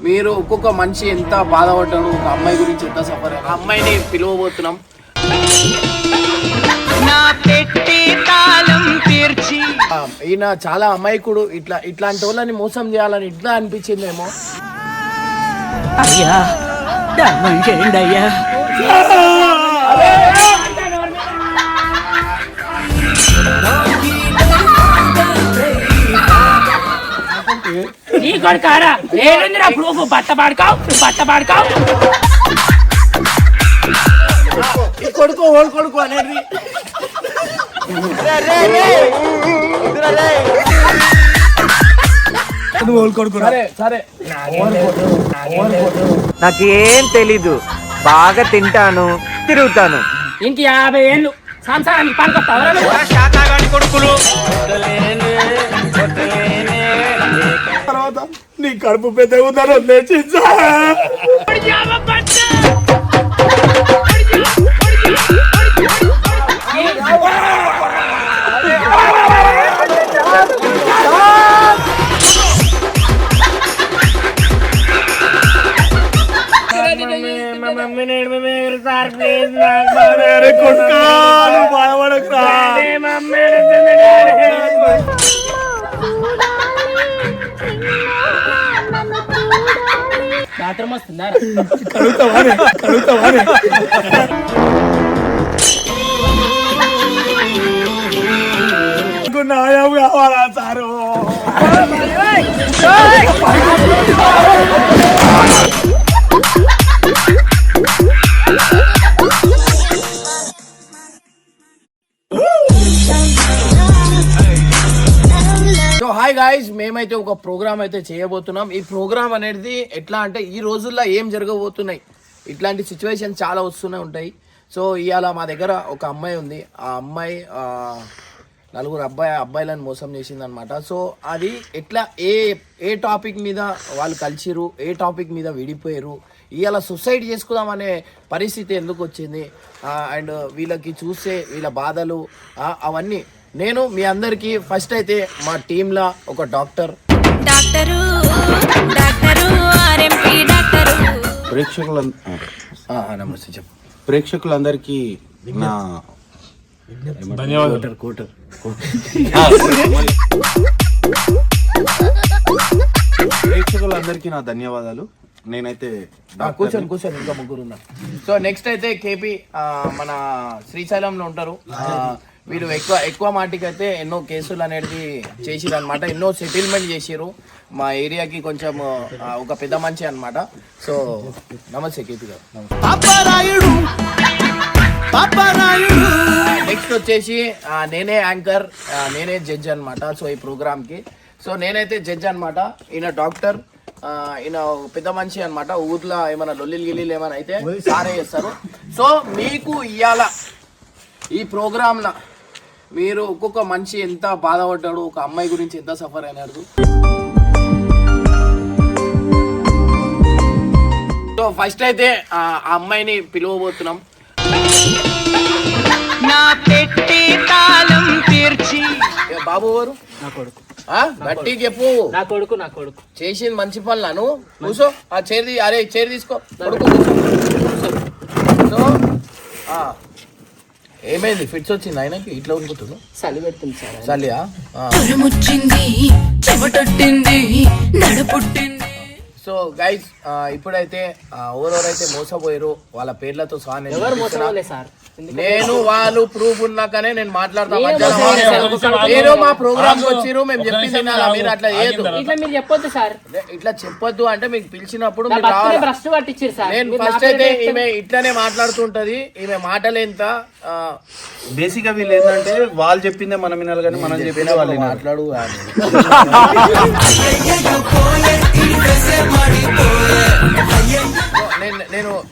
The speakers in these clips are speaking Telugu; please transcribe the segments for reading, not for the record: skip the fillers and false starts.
మీరు ఒక్కొక్క మనిషి ఎంత బాధపడ్డాడు, ఒక అమ్మాయి గురించి ఎంత సఫర్. ఆ అమ్మాయిని పిలువబోతున్నాం. ఈయన చాలా అమాయకుడు. ఇట్లాంటి వాళ్ళని మోసం చేయాలని ఇట్లా అనిపించిందేమో. అయ్యా ధర్మం చేయండి అయ్యా. నీ కొడుకారా ఏడుందిరా ప్రూఫ్? బట్ట పాడుకావు ఈ కొడుకు ఓడి కొడుకు అనేది సరే. నాకేం తెలీదు, బాగా తింటాను తిరుగుతాను. ఇంక 50 ఏళ్ళు సంసారానికి పనికొస్తావరా? కొడుకులు తర్వాత నీ కడుపు పెద్ద ఉదరం లేచి బాత్రూమ్ వస్తుందా? న్యాయం కావాలా సారు? సో హాయ్ గాయ్స్, మేమైతే ఒక ప్రోగ్రామ్ అయితే చేయబోతున్నాం. ఈ ప్రోగ్రామ్ అనేది ఎట్లా అంటే ఈ రోజుల్లో ఏం జరగబోతున్నాయి, ఇట్లాంటి సిచ్యువేషన్ చాలా వస్తూనే ఉంటాయి. సో ఇవాళ మా దగ్గర ఒక అమ్మాయి ఉంది. ఆ అమ్మాయి 4 అబ్బాయిలను మోసం చేసిందనమాట. సో అది ఎట్లా ఏ టాపిక్ మీద వాళ్ళు కలిసిరు, ఏ టాపిక్ మీద విడిపోయారు, ఇవాళ సూసైడ్ చేసుకుందామనే పరిస్థితి ఎందుకు వచ్చింది, అండ్ వీళ్ళకి చూస్తే వీళ్ళ బాధలు అవన్నీ నేను మీ అందరికీ ఫస్ట్ అయితే మా టీంలో ఒక నమస్తే చెప్పు ప్రేక్షకులందరికీ నా ధన్యవాదాలు. ప్రేక్షకులందరికీ నా ధన్యవాదాలు. నేనైతే కూర్చొని ఇంకా ముగ్గురు ఉన్నారు. సో నెక్స్ట్ అయితే కేపీ మన శ్రీశైలంలో ఉంటారు. వీళ్ళు ఎక్కువ మాటికి అయితే ఎన్నో కేసులు అనేది చేసిరు అనమాట, ఎన్నో సెటిల్మెంట్ చేసిరు. మా ఏరియాకి కొంచెం ఒక పెద్ద మనిషి అనమాట. సో నమస్తే కేపీ గారు. నెక్స్ట్ వచ్చేసి నేనే యాంకర్, నేనే జడ్జ్ అనమాట. సో ఈ ప్రోగ్రామ్కి సో నేనైతే జడ్జ్ అనమాట. ఈయన డాక్టర్, ఈయన పెద్ద మనిషి అనమాట. ఊర్లో ఏమైనా లొల్లిలు ఏమైనా అయితే సారే చేస్తారు. సో మీకు ఇవాళ ఈ ప్రోగ్రాంలో మీరు ఒక్కొక్క మనిషి ఎంత బాధపడ్డాడు, ఒక అమ్మాయి గురించి ఎంత సఫర్ అయినాడు. సో ఫస్ట్ అయితే ఆ అమ్మాయిని పిలువబోతున్నాం. బాబు ఎవరు? నా కొడుకు. గట్టి చెప్పు. నా కొడుకు చేసింది మంచి పనులను. కూర్చో, ఆ చైర్ తీసుకో. కొడుకు సో ఏమైంది? ఫిట్స్ వచ్చింది ఆయనకి? ఇట్లా ఉనుకుతుంది, చలి పెడుతుంది సార్. చలియా? సో గైస్ ఇప్పుడైతే ఎవరెవరైతే మోసపోయారు వాళ్ళ పేర్లతో సహా నేను వాళ్ళు ప్రూఫ్ ఉన్నాకనే నేను మాట్లాడతా. మీరు మా ప్రోగ్రామ్ వచ్చిరు, మేము చెప్పింది మీరు అట్లా చేయదు. చెప్పొద్దు సార్. ఇట్లా చెప్పొద్దు అంటే మీకు పిలిచినప్పుడు నేను ఫస్ట్ అయితే ఈమె ఇట్లానే మాట్లాడుతుంటది. ఈమె మాటలు ఎంత బేసిక్ గా వీళ్ళు ఏంటంటే వాళ్ళు చెప్పిందే మనం వినాలి, కానీ మనం చెప్పిందే వాళ్ళు మాట్లాడు.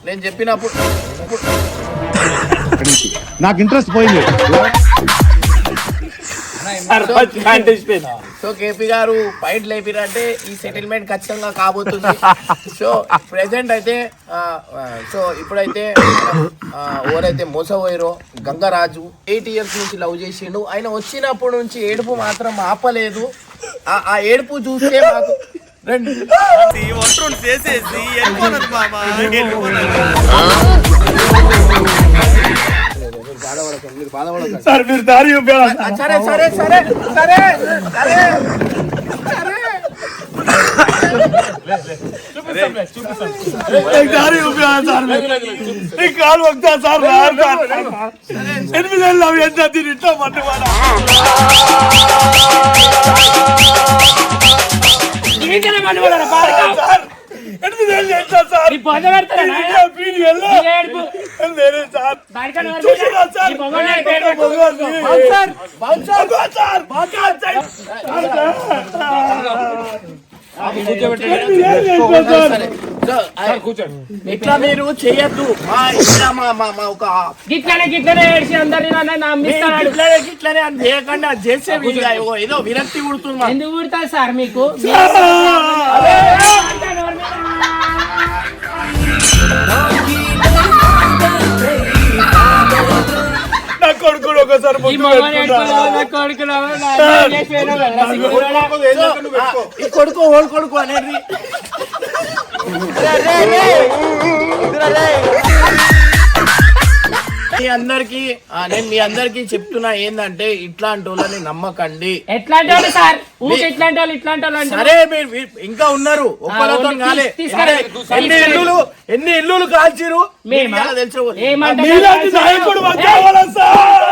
నేను చెప్పినప్పుడు నాకు ఇంట్రెస్ట్ పోయింది. సో కేపీ గారు పాయింట్ లేపిరంటే ఈ సెటిల్మెంట్ ఖచ్చితంగా కాబోతుంది. సో ప్రెసెంట్ అయితే సో ఇప్పుడైతే ఎవరైతే మోసపోయారో గంగరాజు 8 years నుంచి లవ్ చేసిండు. ఆయన వచ్చినప్పటి నుంచి ఏడుపు మాత్రం ఆపలేదు. ఆ ఏడుపు చూస్తే మాకు రండి. చేసేసి వెళ్ళిపోనదు మామ వెళ్ళిపోనదు. మీరు బాధపడకండి. సార్ మీరు దారి చూపారా? సరే సరే సరే సరే సరే దారి చూపారా సార్? ఈ కాలు వస్తా సార్. 8 ఏళ్ళు అవి ఎంత తిని ఇట్లా మన్ను మన నీకనే మనవడా బాడకా సార్ 8 ఏళ్ళు ఎంత సార్? నీ పొంద పెడతారా నాయనా? వీడి వెళ్ళ ఏడుపు లేరే సార్. బాడకా నోరు చూసినా సార్? నీ పొగనే పేరు బౌన్సర్ బౌన్సర్ సార్ బాగా సార్. ఇట్లా మీరు చెయ్యద్దు. ఒక గిట్లనే ఏడ్చి అందరినీ నన్ను నమ్మిస్తాడు. ఇట్లనే అని చేయకుండా అది చేసేవి ఏదో విరక్తి పుడుతుంది. ఎందుకు పుడతారు సార్ మీకు? నా కొడుకుడు ఒకసారి ఈ మగవాడు ఏడుకోలేవు, నా కొడుకులేవు, నా అమ్మాయి చేసిపోయినావు కదా, సిగ్గుపడా. ఈ కొడుకు ఓడి కొడుకు అనేది నేను మీ అందరికి చెప్తున్నా ఏంటంటే ఇట్లాంటి వాళ్ళని నమ్మకండి. ఎట్లాంటి వాళ్ళు సార్? ఊరికి ఎట్లాంటి వాళ్ళు ఇట్లాంటి వాళ్ళు అంటే సరే మీరు ఇంకా ఉన్నారు ఒక్కరితో కాలే. ఎన్ని ఇల్లులు కాల్చిరు మేమా? తెలుసు. మీలాంటి నాయకుడు మాకు కావాలా సార్?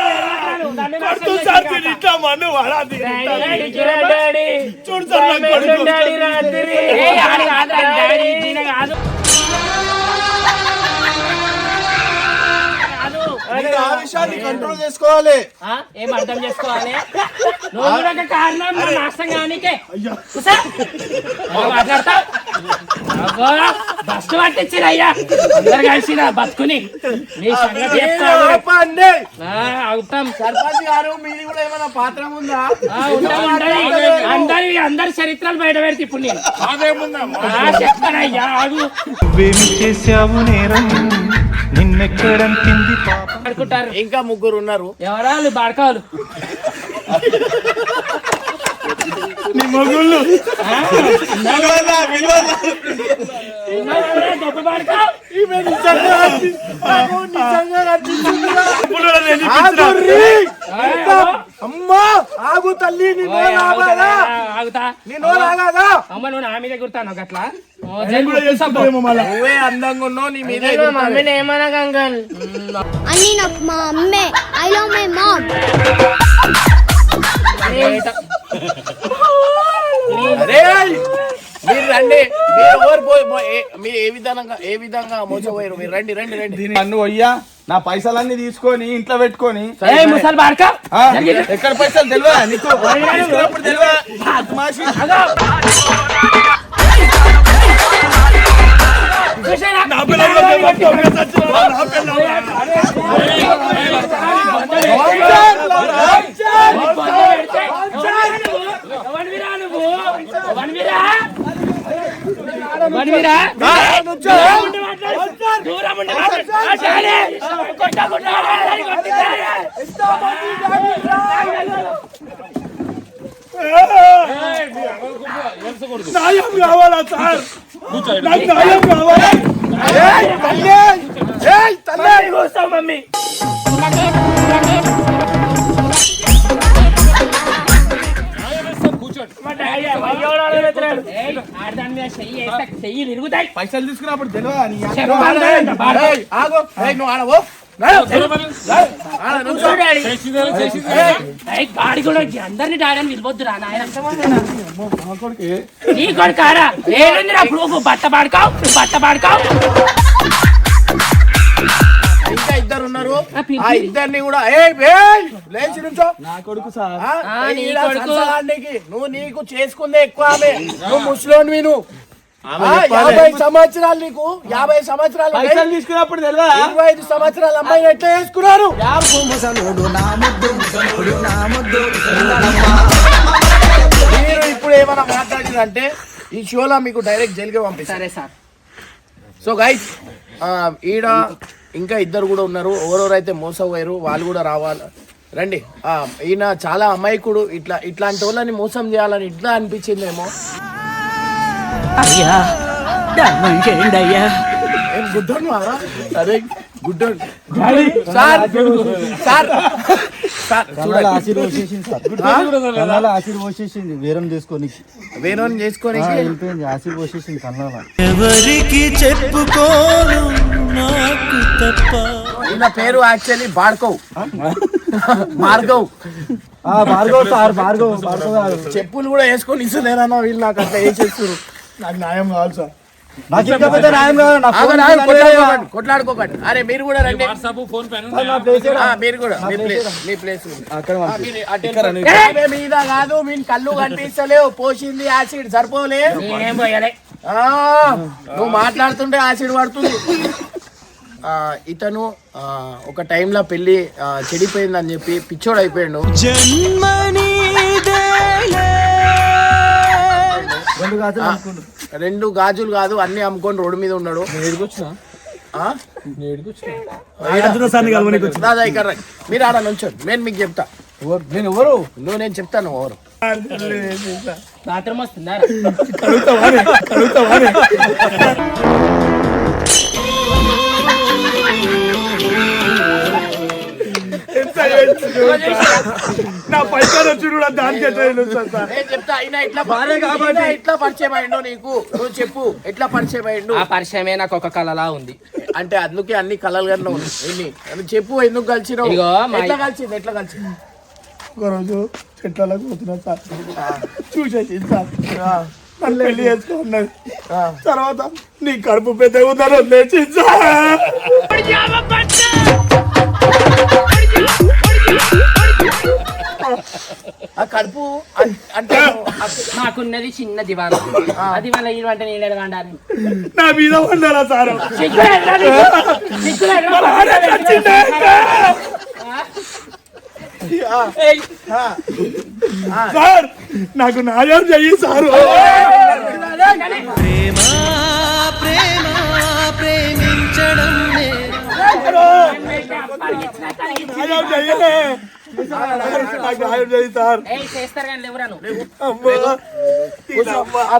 కొడుతూ సార్ తిని ఇట్లా మన్ను వాడా తిని ఇట్లా. చూడు సార్ నా కొడుకు. మీరు ఆ విషయాన్ని కంట్రోల్ చేసుకోవాలి. ఏం అర్థం చేసుకోవాలి? నువ్వు కూడా ఒక కారణం నా నాశనం కానీకే. చూసా? మాట్లాడతా బస్సు పట్టించిరు అయ్యా అందరు కలిసి నా బతుకుని మీ సంగతి చెప్తాను. అవుతాం సర్పంచ్ గారు మీది కూడా ఏమైనా పాత్ర ఉందా? అందరి చరిత్రలు బయట పెడితే ఇప్పుడు నేను చెప్తానయ్యా. ఆగు నువ్వేమి చేశావు నేరం నిన్నెక్కడంటింది పాపం. అనుకుంటారు ఇంకా ముగ్గురు ఉన్నారు. ఎవరాలు బాడకాలు నీ మగుళ్ళు గొప్ప బాడకా అమ్మా ఆగు తల్లి ఆగుతా ఆగాదా? అమ్మ నువ్వు నా మీద గుర్తాను అట్లా నువ్వే అందంగా ఉన్నావు. నీ మీద మమ్మీని ఏమన్నా గంగల్ అన్ని నాకు మా అమ్మే. I love my mom. మీరు రండి. మీరు ఎవరు మీరు ఏ విధంగా మోసపోయారు? మీరు రండి రండి రండి. నన్ను అయ్యా నా పైసలన్నీ తీసుకొని ఇంట్లో పెట్టుకొని ముసలి బాడకా ఎక్కడ పైసలు తెలియదా నీకు? తీసుకున్నప్పుడు తెలియదా? ఆత్మాషి. నా పిల్లలు న్యాయం కావాలా సార్? నాకు న్యాయం కావాలా? మమ్మీ పైసలు తీసుకున్నప్పుడు తెలియదా? గాడి కూడా అందరినీ డాడని పిలవద్దురా నాయన. నీ కొడు కారా ఏడుంది నా ప్రూఫ్? బట్ట పాడుకావు బట్ట పాడుకావు. ఇంకా ఇద్దరు ఉన్నారు. ఆ ఇద్దరిని కూడా లేచి నుంచో. నా కొడుకు సార్. నువ్వు నీకు చేసుకుందే ఎక్కువ. ఆమె నువ్వు ముసలోనివి. నువ్వు 50 సంవత్సరాలు నీకు 50 సంవత్సరాలు పైసలు తీసుకున్నప్పుడు తెలియదా? 25 సంవత్సరాల అమ్మాయిని ఎట్లా చేసుకున్నారు? మీరు ఇప్పుడు ఏమైనా మాట్లాడిందంటే ఈ షోలో మీకు డైరెక్ట్ జైలుకి పంపిస్తారు. సరే సార్. సో గైస్ ఈడ ఇంకా ఇద్దరు కూడా ఉన్నారు. ఎవరెవరైతే మోసపోయారు వాళ్ళు కూడా రావాలి. రండి. ఈయన చాలా అమాయకుడు. ఇట్లాంటి వాళ్ళని మోసం చేయాలని ఇట్లా అనిపించిందేమో. అయ్యా ధర్మం చేయండి అయ్యా. ఏం గుడ్డోడు మారా? అరే గుడ్డోడు సార్ సార్ సార్ చూడండి. ఆసిడ్ పోసేసింది వేరం తీసుకొని వేరేని చేసుకొని వెళ్ళిపోయింది. ఆసిడ్ పోసేసింది కన్నాల. ఎవరికి చెప్పుకోను నాకు తప్ప. ఈయన పేరు యాక్చువల్లీ భార్గవ్. భార్గవ్ భార్గవ్ సార్, భార్గవ్ గారు. చెప్పులు కూడా వేసుకొని ఇస్తలేరన్నా వీళ్ళు. నాకు అట్లా వేసేస్తారు. నాకు న్యాయం కావాలి సార్. నాకు ఇంకా పెద్ద న్యాయం కాదు. నా ఫోన్ కొట్లాడుకోకండి. అరే మీరు కూడా రండి. నా ప్లేస్ ఏడా? మీరు కూడా మీ ప్లేస్ అక్కడ మీద కాదు. మీ కళ్ళు కనిపిస్తలేవు. పోసింది యాసిడ్ సరిపోలే. నేనేం పోయాలి. నువ్వు మాట్లాడుతుంటే యాసిడ్ పడుతుంది. ఇతను ఒక టైంలో పెళ్లి చెడిపోయిందని చెప్పి పిచ్చోడు అయిపోయాడు. రెండు గాజులు కాదు అన్ని అమ్ముకొని రోడ్డు మీద ఉన్నాడు. దాదా ఇక్కడ రండి. మీరు ఆడ నుంచోండి. నేను మీకు చెప్తా. నేను ఎవరు? నేను చెప్తాను ఎవరు. బాత్రూమ్ వస్తుందా? నా పైసలు వచ్చి కూడా దానికి ఎట్లా తెలుస్తుంది సార్? నేను చెప్తా. అయినా ఇట్లా ఎట్లా పరిచయం అయ్యిండో నీకు నువ్వు చెప్పు. ఎట్లా పరిచయం అయ్యిండు? ఆ పరిచయమే నాకు ఒక కళలా ఉంది. అంటే అందుకే అన్ని కలలుగానే ఉన్నాయి. ఎన్ని చెప్పు. ఎందుకు కలిసినావు? ఇగో ఎట్లా కలిసింది? ఎట్లా కలిసింది? ఒకరోజు చెట్లకు పోతున్నా సార్, చూసేసి సార్ నన్ను పెళ్లి చేసుకున్నది. తర్వాత నీ కడుపు పెద్ద ఉందని వదిలేసి సార్. ఆ కడుపు అంటే నాకున్నది చిన్న దివాణం. అది వాళ్ళ ఈ వంట నీళ్ళు వండాలి. నా మీద వండాలా సార్? సార్ నాకు న్యాయం చెయ్యి సారు. ప్రేమ ప్రేమ ప్రేమించడం న్యాయం చెయ్యలే. నాకు న్యాయం చెయ్యి సార్. చేస్తారు కానీ ఎవరను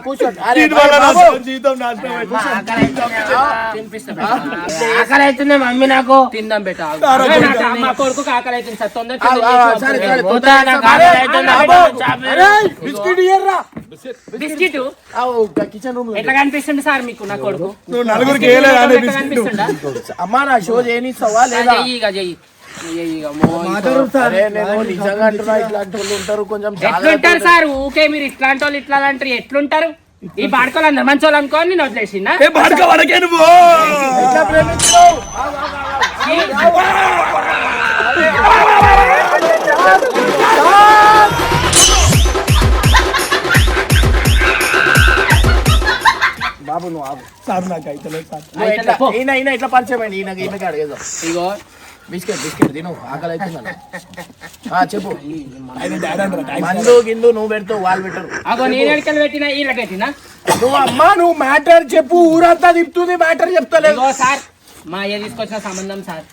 కూర్చోండి. దీనివల్ల నా జీవితం నాశనం అయింది. ఆకలి అవుతుంది మమ్మీ. నాకు తిందాం బెట. మా కొడుకు ఆకలి అవుతుంది సార్. బిస్కెట్ కిచెన్ రూమ్ ఎట్లా కనిపిస్తుంది సార్ మీకు నా కొడుకు? నువ్వు నలుగురికి వేయలేదా ఎట్లా కనిపిస్తుందా? అమ్మా నా షో చేయనిస్తావా లేదా? చెయ్యి. అరే నేను నిజంగా అంటున్నా. ఇట్లాంటి వాళ్ళు ఉంటారు కొంచెం. ఎట్లుంటారు సార్? ఊకే మీరు ఇట్లాంటి వాళ్ళు ఇట్లా అంటారు. ఎట్లుంటారు? ఈ బాడుకోవాలి అందరు మంచి వాళ్ళు అనుకోని నేను వదిలేసిందా? పడకే నువ్వు ఎట్లా ప్రేమించినావు? బాబు నువ్వు ఆపు. సార్ నాకు అయితే సార్. ఈయన ఇట్లా పరిచయం అండి. ఈయనకి అడిగేద్దాం. ఇగో బిస్కెట్ తిను. ఆకలి అవుతుంది. చెప్పు. మందు గిందు నువ్వు పెడతావు, వాళ్ళు పెట్టరు. అగో నేను ఎడకలు పెట్టినా వీళ్ళకి పెట్టినా. నువ్వు అమ్మా నువ్వు మ్యాటర్ చెప్పు. ఊరంతా తిప్పుతుంది. మ్యాటర్ చెప్తలేదు. ఇగో సార్ మా అయ్య తీసుకొచ్చిన సంబంధం సార్.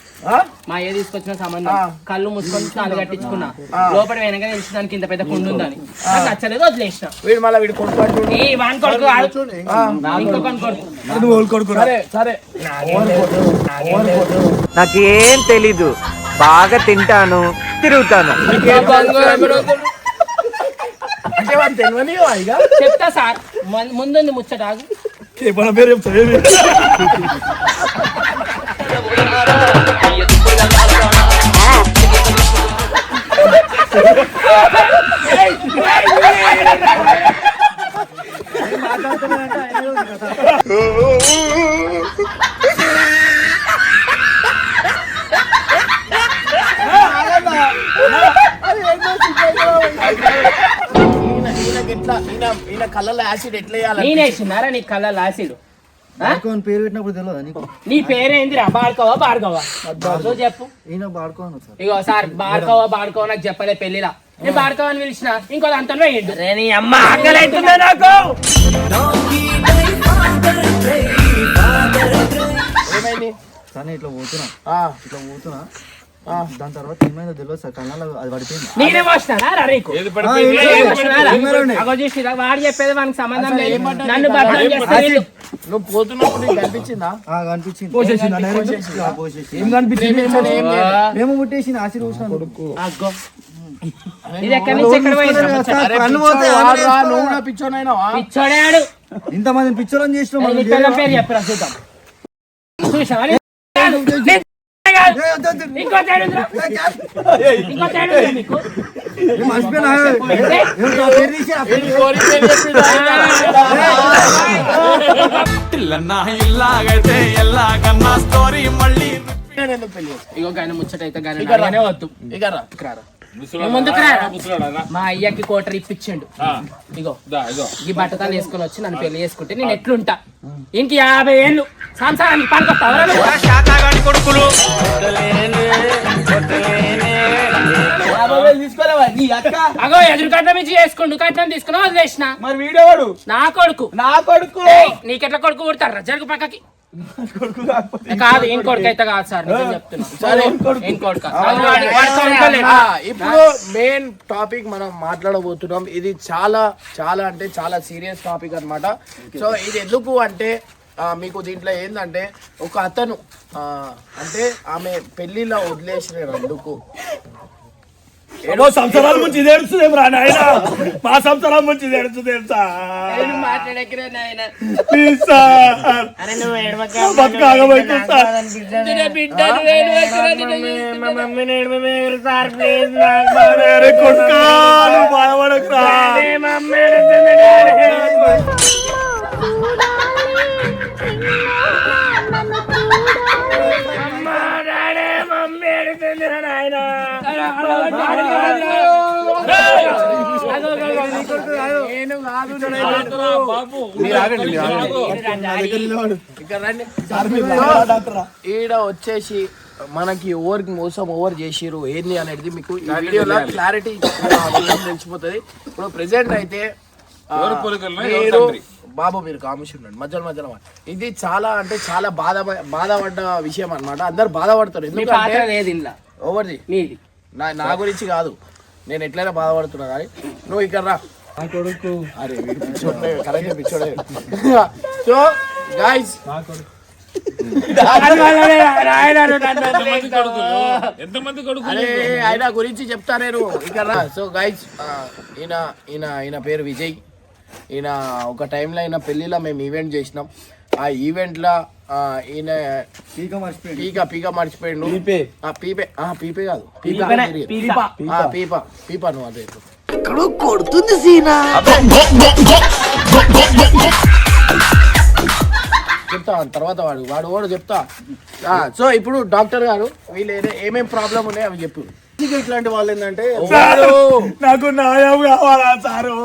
మా అయ్య తీసుకొచ్చిన సంబంధం. కళ్ళు మూసుకొని స్నాలు కట్టించుకున్నా. లోపల వెనక తెలిసి దానికి ఇంత పెద్ద కుండు ఉందని నాకు నచ్చలేదు, వదిలేసిన. వీడు మళ్ళీ వీడు కొడుకు వాని కొడుకు ఇంకొకని కొడుకు. సరే నాకేం తెలీదు, బాగా తింటాను, తిరుగుతాను. అంటే వాడు తెలియని ఇక చెప్తా సార్. ముందుంది ముచ్చట. మన పేరు చెప్తా. ఈయన కళ్ళలో యాసిడ్ ఎట్లా వేయాలి? నేనేసినారా నీ కళ్ళ యాసిడ్? పేరు పెట్టినప్పుడు తెలియదా నీకు? నీ పేరేందిరా? బాడుకోవా భార్గవా? చెప్పు. ఈయన బాడుకోను సార్. ఇగో సార్ బాడుకోవా నాకు చెప్పలే పెళ్లిలా. నేను బాడుకోవా అని పిలిచిన. ఇంకో అంతా నీ అమ్మ ఆకలి అవుతుందా నాకు? ఏమైంది? కానీ ఇట్లా పోతున్నా దాని తర్వాత ఏమైందో తెలియదు సార్, కళ్ళలో అది పడిపోయింది. నేనే పోసినారా రా నీకు? నేనే పోసినారా? అగో చూసిరా, వాడు చెప్పేది మనకి సంబంధం లేదు. నన్ను బట్టలు చేస్తారు వీళ్ళు. నువ్వు పోతున్నప్పుడు నీకు కనిపించిందా? కనిపించింది. పోసేసిందా పోసేసింది. ఏం కనిపించింది? మేము ముట్టేసి ఆశీర్వచనం. అగ్గో. ఇది ఎక్కడి నుంచి ఎక్కడ పోయింది? నువ్వు కూడా పిచ్చోనైనావా? పిచ్చోడాడు. ఇంతమంది పిక్చర్లను చేసిన నీ పిల్లల పేరు చెప్పరా చూద్దాం. చూసావా? ఇంకో తేడా ఉందిరా? ఇంకో తేడా ఉందా మీకు? ఇగో గాయన ముచ్చట అయితే గానే వద్దు. ఇక రా. నువ్వు ముందుకు రారా. మా అయ్యకి కోటర్ ఇప్పించిండు. ఇగో ఈ బట్టతాలు వేసుకొని వచ్చి నన్ను పెళ్లి చేసుకుంటే నేను ఎట్లుంటా? ఇంక 50 ఏళ్ళు సంసారానికి పనికొస్తావా? అగో ఎదురు కట్నం ఇచ్చి చేసుకోండు. కట్నం తీసుకున్నా వదిలేసిన. మరి వీడియో వాడు నా కొడుకు. ఏయ్, నీకెట్లా కొడుకు పుడతారా? జరుగు పక్కకి. కాదు ఏం కొడుకు అయితే కాదు సార్, నిజం చెప్తున్నా. ఏం కొడుకు? ఇప్పుడు మెయిన్ టాపిక్ మనం మాట్లాడబోతున్నాం. ఇది చాలా చాలా అంటే చాలా సీరియస్ టాపిక్ అన్నమాట. సో ఇది ఎందుకు అంటే మీకు దీంట్లో ఏంటంటే ఒక అతను అంటే ఆమె పెళ్లిలో వదిలేసినందుకు సంవత్సరాల నుంచి ఇది ఏడుస్తుంది రా నాయన. మా సంవత్సరాల నుంచి ఇది ఏడుస్తుంది తెలుసా? ప్లీజ్ సార్, బతకాగబోతుంది సార్. కొడుకా నువ్వు బాధపడకురా. ఈడ వచ్చేసి మనకి ఎవరికి మోసం ఎవరు చేసిరు ఏంది అనేది మీకు ఈ వీడియోలో క్లారిటీ తెలిసిపోతుంది. ఇప్పుడు ప్రెసెంట్ అయితే మీరు బాబు మీరు కామిష్ ఉండండి మధ్యలో. ఇది చాలా అంటే చాలా బాధపడ్డ విషయం అన్నమాట. అందరు బాధపడతారు. ఎందుకంటే ఎవరిది? నా గురించి కాదు, నేను ఎట్లయినా బాధపడుతున్నా కానీ నువ్వు ఇక్కడ రా. అరే కరెక్ట్ పిచ్చోడే. సో గైస్ ఆయన గురించి చెప్తా నేను ఇక్కడ రా. సో గైస్ ఈయన పేరు విజయ్. ఈయన ఒక టైంలో ఈయన పెళ్లిలో మేము ఈవెంట్ చేసినాం. ఆ ఈవెంట్ లో ఈయన పీక మర్చిపోయిండు. పీపే కాదు, పీపా నువ్వు అదే కొడుతుంది సీనా. చెప్తా తర్వాత వాడు చెప్తా. సో ఇప్పుడు డాక్టర్ గారు వీళ్ళు ఏమేం ప్రాబ్లం ఉన్నాయో అవి చెప్పు. ఇట్లాంటి వాళ్ళు ఏంటంటే నాకు న్యాయం కావాలా సారు?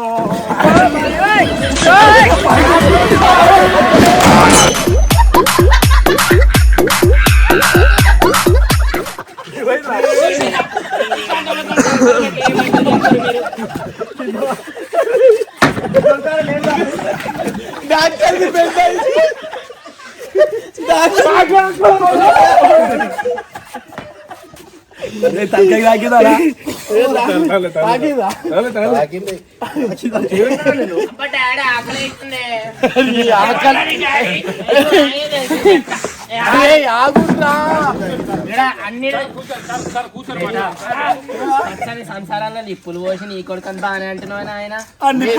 సంసారాల్లో నిప్పులు పోసి నీ కొడుకు బాగానే అంటున్నావు ఆయన.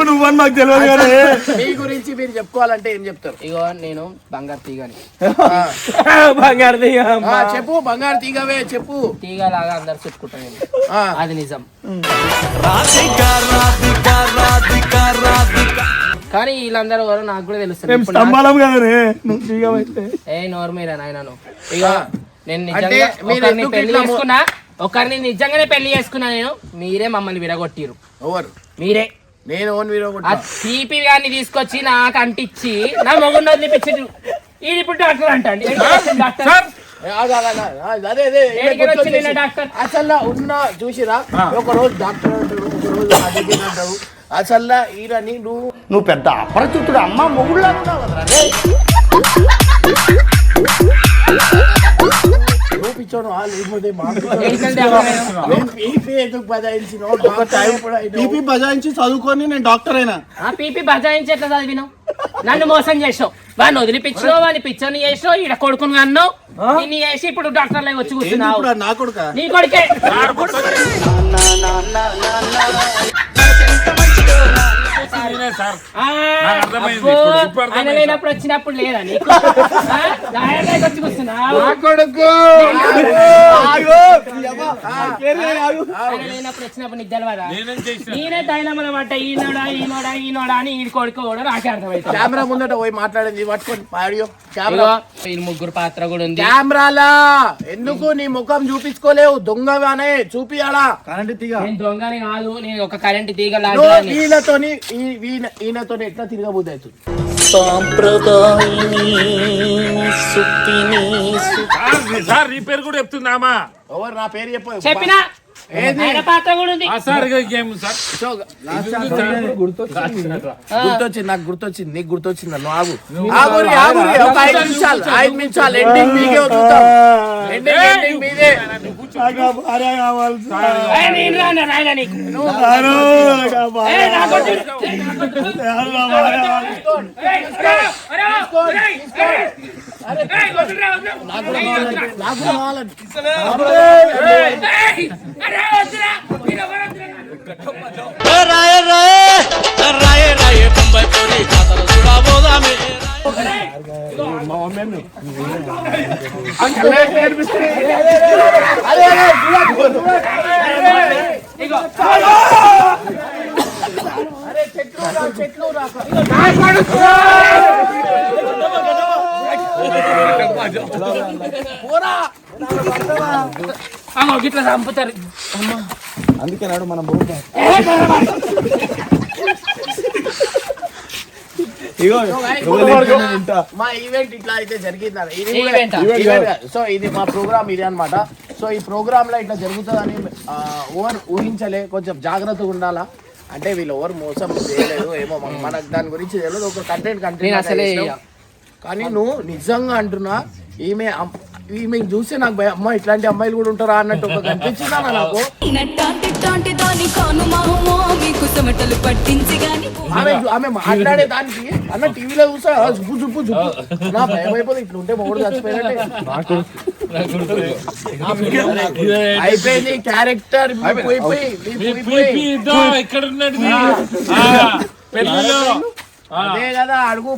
నువ్వని మాకు తెలియదు కానీ మీ గురించి మీరు చెప్పుకోవాలంటే ఏం చెప్తారు? ఇగో నేను బంగారు తీగని. బంగారు తీగ చెప్పు. బంగారు తీగవే చెప్పు. తీగలాగా అందరు చుట్టుకుంటాను, అది నిజం. కానీ వీళ్ళందరూ ఎవరో నాకు కూడా తెలుస్తుంది. ఏ నోరు మీరా నాయనను. ఇక నేను నిజంగా పెళ్లి చేసుకున్నా, ఒకరిని నిజంగానే పెళ్లి చేసుకున్నా నేను. మీరే మమ్మల్ని విరగొట్టిరు. ఎవరు? మీరే. నేను తీపి గారిని తీసుకొచ్చి నాకు అంటించి నా మొగుడిని వదిలిపించారు. ఇది ఇప్పుడు డాక్టర్ అంటండి. డాక్టర్ అసలు ఉన్న చూసిరా, ఒక రోజు డాక్టర్ అంటాడు, ఒక రోజు అడిగిన అంటాడు. అసలు ఈయనని నువ్వు పెద్ద అపరిచితుడు అమ్మ మొగుడులా చూపించాను. అది మాకు ఏంటంటే అవసరం? నేను పీపీ ఎందుకు బజాయించినావు? పీపీ బజాయించి చదువుకొని నేను డాక్టర్ అయినా. ఆ పీపీ బజాయించి ఎట్లా చదివినావు? నన్ను మోసం చేసావు, వాడిని వదిలిపించినావు, వాడిని పిచ్చోని చేసినావు, ఈడ కొడుకుని అన్నావు, నిన్ను చేసి ఇప్పుడు డాక్టర్ లైవ్ వచ్చి కూర్చున్నావు. ఇప్పుడు నా కొడుక నీ కొడుకే ఆయన లేనప్పుడు వచ్చినప్పుడు లేదా నీకు? లాయర్ లైవ్ వచ్చి కూర్చున్నావు. ఆయన లేనప్పుడు వచ్చినప్పుడు నీకు తెలియదా? నేనే దైనమల పడ్డ ఈనోడా ఈనోడా ఈనోడా అని ఈ కొడుకు కూడా నాకే అర్థమైంది. కెమెరా ముందట పోయి మాట్లాడింది పట్టుకోండి ఆడియో ఇదిగో, ఈ ముగ్గురు పాత్ర కూడా ఉంది. కెమెరాలా ఎందుకు నీ ముఖం చూపించుకోలేవు? దొంగగానే చూపియాలా? కరెంట్ తీగ నేను దొంగని కాదు, నేను ఒక కరెంట్ తీగ నువ్వు లాంటి వీళ్ళతోని ఈయనతోని ఎట్లా తిరగబోద్ది అవుతుంది? సార్ నీ పేరు కూడా చెప్తున్నామా? ఎవరు నా పేరు చెప్పు. చెప్పినా ఆయన పాత్ర కూడా ఉంది. సార్ ఏం సార్ సో, గుర్తొచ్చింది, నాకు గుర్తొచ్చింది, నీకు గుర్తొచ్చింది. నువ్వు ఆగు ఆగురి ఆగురి ఒక 5 నిమిషాలు ఎండింగ్ మీకే వదులుతాం. ఎండింగ్ మీదే. భార్య కావాలి సార్. ఏయ్, నేను రాను, రాయనా నీకు? ఏయ్, నా కొడుకు. ఏయ్, వదిలిరా, వదిలిరా. నాకు కావాలని గిట్లా చంపుతారు. అందుకే నాడు మనం మా ఈవెంట్ ఇట్లా అయితే జరిగింది. ఈవెంటా? సో ఇది మా ప్రోగ్రామ్ ఇది అన్నమాట. సో ఈ ప్రోగ్రామ్ లో ఇట్లా జరుగుతుందని ఓవర్ ఊహించలే, కొంచెం జాగ్రత్తగా ఉండాలా. అంటే వీళ్ళు ఎవరు మోసం చేయలేదు, ఏమో మనకు దాని గురించి తెలియదు. ఒక కంటెంట్ అసలే కానీ నువ్వు నిజంగా అంటున్నా, ఈమె చూస్తే నాకు భయం, అమ్మ ఇట్లాంటి అమ్మాయిలు కూడా ఉంటారా అన్నట్టు ఒక కనిపించిందా నాకు. ఆమె మాట్లాడే దానికి అన్న టీవీలో చూసా జుప్పు జుప్పు జుప్పు నా భయం అయిపోతుంది. ఇట్లా ఉంటే మొగుడు చచ్చిపోయినట్టే అయిపోయింది. క్యారెక్టర్ ఇక్కడ ఉన్నాడు పెళ్ళిలో. అదే కదా అడుగు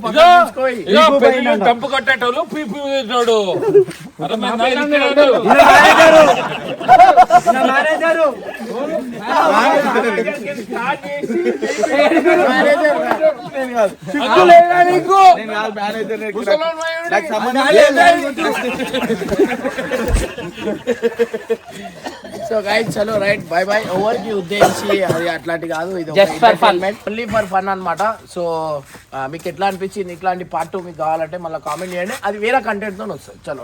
తంపు కొట్టేటోళ్ళు పీపీ ఊదేటోడు. సో గైస్ చలో రైట్ బై బై. ఓవర్ కి ఉద్దేశించి అది అట్లాంటి కాదు, ఇది ఓన్లీ ఫర్ ఫన్ అన్నమాట. సో మీకు ఎట్లా అనిపించింది, ఇట్లాంటి పార్ట్ 2 మీకు కావాలంటే మళ్ళీ కామెంట్ చేయండి, అది వేరే కంటెంట్ తో వస్తుంది. చలో.